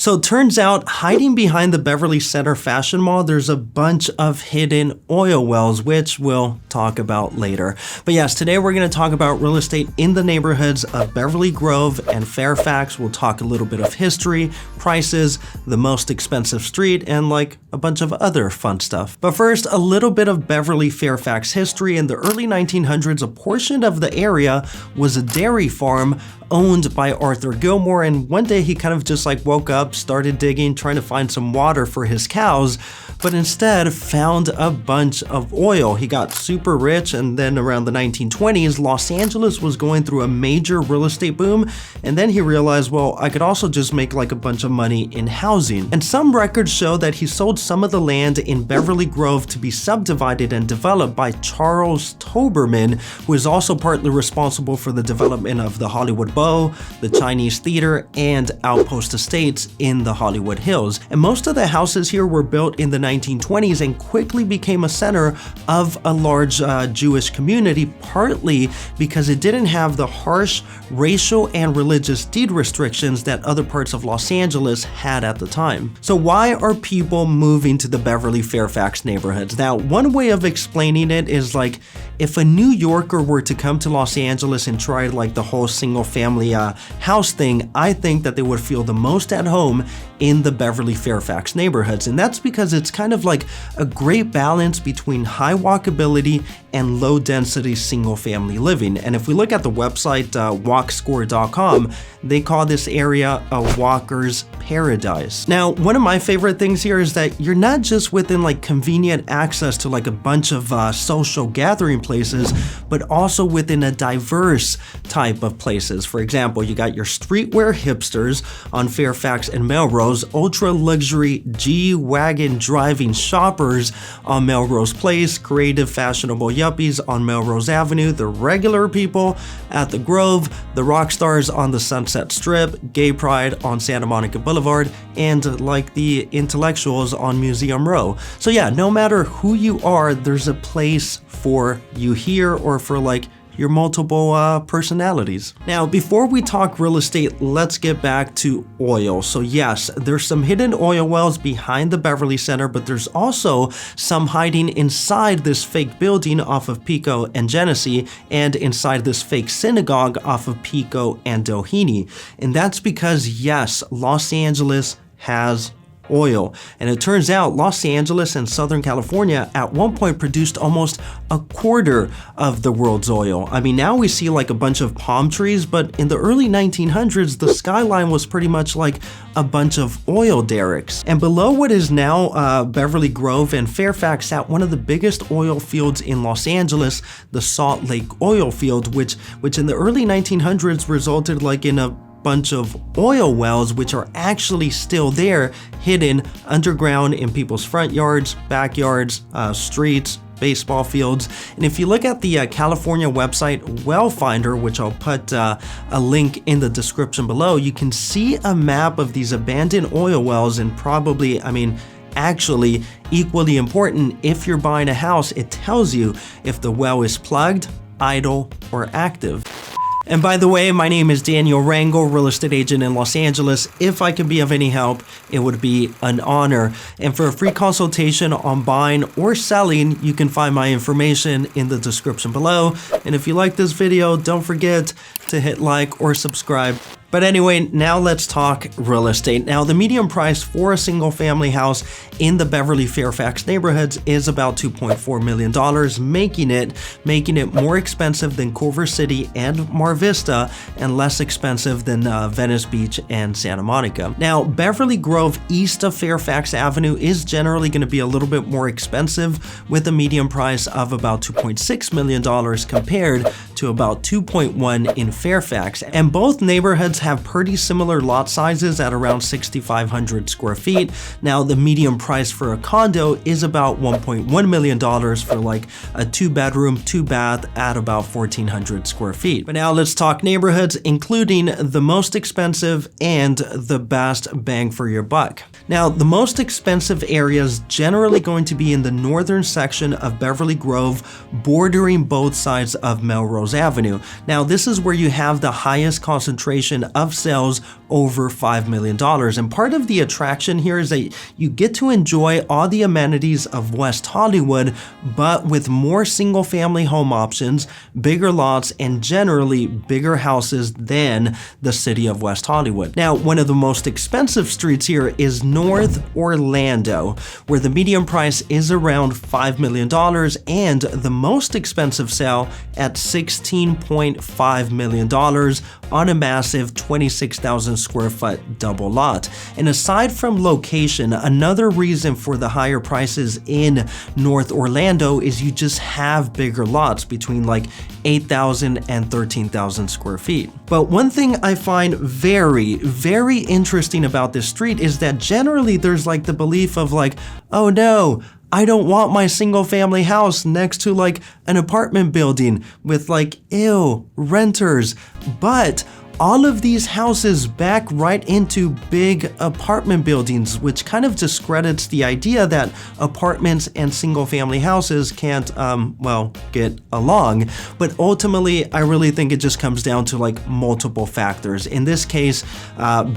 So it turns out, hiding behind the Beverly Center Fashion Mall, there's a bunch of hidden oil wells, which we'll talk about later. But yes, today we're going to talk about real estate in the neighborhoods of Beverly Grove and Fairfax. We'll talk a little bit of history, prices, the most expensive street, and like a bunch of other fun stuff. But first, a little bit of Beverly Fairfax history. In the early 1900s, a portion of the area was a dairy farm owned by Arthur Gilmore, and one day he kind of just like woke up, started digging, trying to find some water for his cows, but instead found a bunch of oil. He got super rich, and then around the 1920s, Los Angeles was going through a major real estate boom, and then he realized, well, I could also just make like a bunch of money in housing. And some records show that he sold some of the land in Beverly Grove to be subdivided and developed by Charles Toberman, who is also partly responsible for the development of the Hollywood Bow, the Chinese Theater, and Outpost Estates in the Hollywood Hills. And most of the houses here were built in the 1920s and quickly became a center of a large Jewish community, partly because it didn't have the harsh racial and religious deed restrictions that other parts of Los Angeles had at the time. So why are people moving to the Beverly Fairfax neighborhoods? Now, one way of explaining it is like, if a New Yorker were to come to Los Angeles and try like the whole single family house thing, I think that they would feel the most at home in the Beverly Fairfax neighborhoods. And that's because it's kind of like a great balance between high walkability and low density single family living. And if we look at the website walkscore.com, they call this area a walker's paradise. Now, one of my favorite things here is that you're not just within like convenient access to like a bunch of social gathering places, but also within a diverse type of places. For example, you got your streetwear hipsters on Fairfax and Melrose, ultra luxury G-Wagon driving shoppers on Melrose Place, creative fashionable yuppies on Melrose Avenue, the regular people at the Grove, the rock stars on the Sunset Strip, gay pride on Santa Monica Boulevard, and like the intellectuals on Museum Row. So yeah, no matter who you are, there's a place for you here, or for like your multiple personalities. Now, before we talk real estate, let's get back to oil. So yes, there's some hidden oil wells behind the Beverly Center, but there's also some hiding inside this fake building off of Pico and Genesee, and inside this fake synagogue off of Pico and Doheny. And that's because yes, Los Angeles has oil. And it turns out Los Angeles and Southern California at one point produced almost a quarter of the world's oil. I mean, now we see like a bunch of palm trees, but in the early 1900s, the skyline was pretty much like a bunch of oil derricks. And below what is now Beverly Grove and Fairfax sat one of the biggest oil fields in Los Angeles, the Salt Lake oil field, which in the early 1900s resulted like in a bunch of oil wells, which are actually still there, hidden underground in people's front yards, backyards, streets, baseball fields. And if you look at the California website Well Finder, which I'll put a link in the description below, you can see a map of these abandoned oil wells. And probably, I mean, actually equally important, if you're buying a house, it tells you if the well is plugged, idle, or active. And by the way, my name is Daniel Rangel, real estate agent in Los Angeles. If I can be of any help, it would be an honor. And for a free consultation on buying or selling, you can find my information in the description below. And if you like this video, don't forget to hit like or subscribe. But anyway, now let's talk real estate. Now, the median price for a single family house in the Beverly Fairfax neighborhoods is about $2.4 million, making it more expensive than Culver City and Mar Vista, and less expensive than Venice Beach and Santa Monica. Now, Beverly Grove east of Fairfax Avenue is generally going to be a little bit more expensive, with a median price of about $2.6 million compared to about 2.1 in Fairfax. And both neighborhoods have pretty similar lot sizes at around 6,500 square feet. Now, the median price for a condo is about $1.1 million for like a 2-bedroom, 2-bath at about 1,400 square feet. But now let's talk neighborhoods, including the most expensive and the best bang for your buck. Now, the most expensive area is generally going to be in the northern section of Beverly Grove, bordering both sides of Melrose Avenue. Now, this is where you have the highest concentration million of sales over $5 million. And part of the attraction here is that you get to enjoy all the amenities of West Hollywood, but with more single-family home options, bigger lots, and generally bigger houses than the city of West Hollywood. Now, one of the most expensive streets here is North Orlando, where the median price is around $5 million and the most expensive sale at $16.5 million on a massive 26,000 square foot double lot. And aside from location, another reason for the higher prices in North Orlando is you just have bigger lots between like 8,000 and 13,000 square feet. But one thing I find very, very interesting about this street is that generally there's like the belief of like, oh no, I don't want my single family house next to like an apartment building with like, ew, renters. But all of these houses back right into big apartment buildings, which kind of discredits the idea that apartments and single family houses can't, well, get along. But ultimately, I really think it just comes down to like multiple factors. In this case,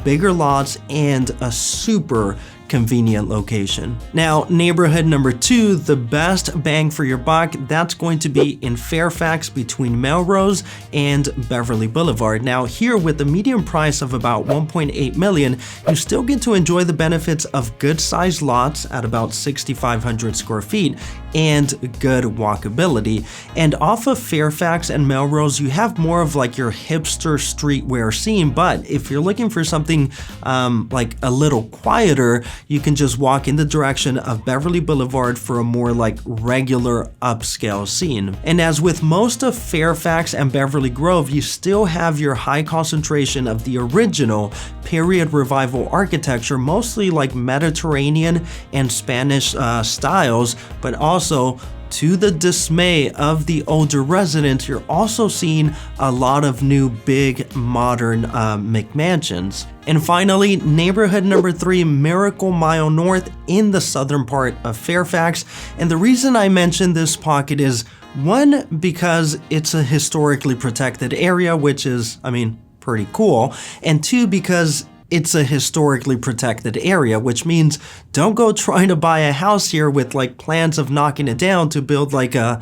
bigger lots and a super convenient location. Now, neighborhood number 2, the best bang for your buck, that's going to be in Fairfax between Melrose and Beverly Boulevard. Now, here with the median price of about $1.8 million, you still get to enjoy the benefits of good-sized lots at about 6,500 square feet and good walkability. And off of Fairfax and Melrose, you have more of like your hipster streetwear scene, but if you're looking for something like a little quieter, you can just walk in the direction of Beverly Boulevard for a more like regular upscale scene. And as with most of Fairfax and Beverly Grove, you still have your high concentration of the original period revival architecture, mostly like Mediterranean and Spanish styles, but also to the dismay of the older residents, you're also seeing a lot of new big modern McMansions. And finally, neighborhood number 3, Miracle Mile North in the southern part of Fairfax. And the reason I mention this pocket is, one, because it's a historically protected area, which is, I mean, pretty cool. And 2, because it's a historically protected area, which means don't go trying to buy a house here with like plans of knocking it down to build like a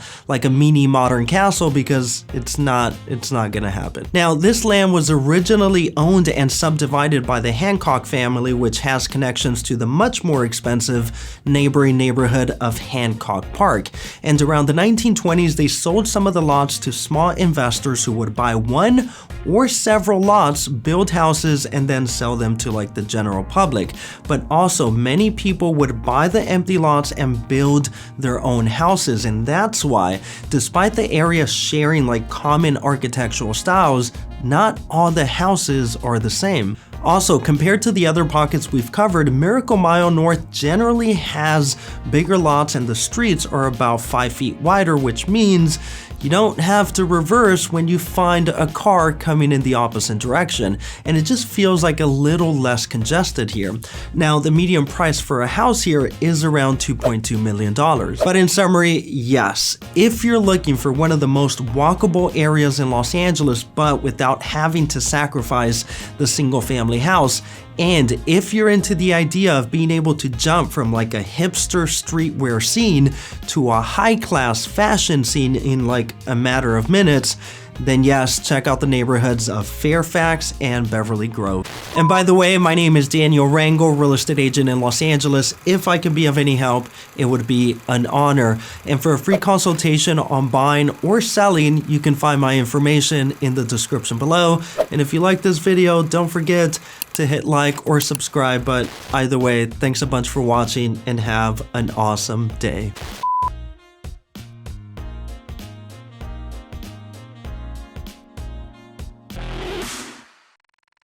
mini modern castle, because it's not gonna happen. Now, this land was originally owned and subdivided by the Hancock family, which has connections to the much more expensive neighboring neighborhood of Hancock Park. And around the 1920s, they sold some of the lots to small investors who would buy one or several lots, build houses, and then sell them to like the general public. But also, many people would buy the empty lots and build their own houses. And that's why, despite the area sharing like common architectural styles, not all the houses are the same. Also, compared to the other pockets we've covered, Miracle Mile North generally has bigger lots and the streets are about 5 feet wider, which means you don't have to reverse when you find a car coming in the opposite direction, and it just feels like a little less congested here. Now, the median price for a house here is around $2.2 million. But in summary, yes, if you're looking for one of the most walkable areas in Los Angeles, but without having to sacrifice the single-family house, and if you're into the idea of being able to jump from like a hipster streetwear scene to a high-class fashion scene in like a matter of minutes, then yes, check out the neighborhoods of Fairfax and Beverly Grove. And by the way, my name is Daniel Rangel, real estate agent in Los Angeles. If I can be of any help, it would be an honor. And for a free consultation on buying or selling, you can find my information in the description below. And if you like this video, don't forget to hit like or subscribe. But either way, thanks a bunch for watching and have an awesome day.